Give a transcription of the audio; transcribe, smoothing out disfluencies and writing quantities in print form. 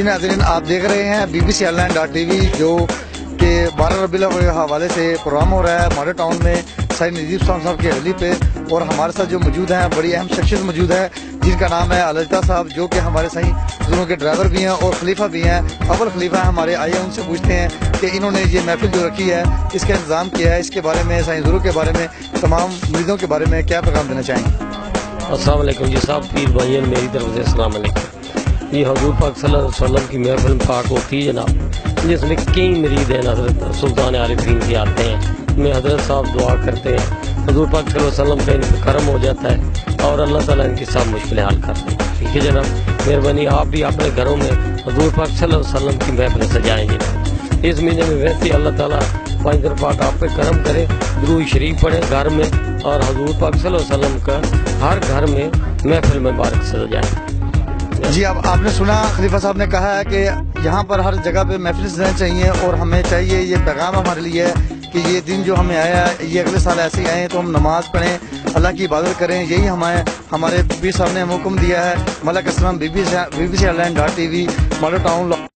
जी नाज़रीन, आप देख रहे हैं BBC.TV जो कि 12 रबीउल अव्वल के हवाले से प्रोग्राम हो रहा है मॉडल टाउन में सईद नजीब साहब की हवेली पे। और हमारे साथ जो मौजूद हैं बड़ी अहम शख्सियत मौजूद है जिनका नाम है अलजदा साहब, जो कि हमारे सही दोनों के ड्राइवर भी हैं और खलीफा भी हैं। अव्वल खलीफा हमारे आइए उनसे पूछते हैं कि इन्होंने ये महफिल जो रखी है इसका इंतजाम किया है, इसके बारे में सही ज़रूर के बारे में तमाम मरीजों के बारे में क्या पैगाम देना चाहेंगे। अस्सलाम वालेकुम जी साहब, पीर भाइयों मेरी तरफ से अस्सलाम वालेकुम। ये हजूर पाक सल्लल्लाहु अलैहि वसल्लम की महफिल पाक होती है जनाब, जिसमें कई मरीद हैं हज़रत सुल्तान आरिफीन के आते हैं, में हज़रत साहब दुआ करते हैं, हजूर पाक सल्लल्लाहु अलैहि वसल्लम का इनका करम हो जाता है और अल्लाह ताला इनकी सब मुश्किलें हल करते हैं। ठीक है जनाब, मेहरबानी आप भी अपने घरों में हजूर पाक सल्लल्लाहु अलैहि वसल्लम की महफिल सजाएंगे। इस महीने में वैसे अल्लाह ताला 5 दरपाट आप पे करम करे, दुरूद शरीफ पढ़े घर में और हजूर पाक सल्लल्लाहु अलैहि वसल्लम का हर घर में महफिल मुबारक सजाए। जी, अब आपने सुना खलीफा साहब ने कहा है कि यहाँ पर हर जगह पे महफिल सजानी चाहिए और हमें चाहिए, ये पैगाम हमारे लिए है कि ये दिन जो हमें आया है ये अगले साल ऐसे ही आए तो हम नमाज पढ़ें, अल्लाह की इबादत करें। यही हमारे पीर साहब ने हुक्म दिया है। Malak Aslam BBC.TV Model town.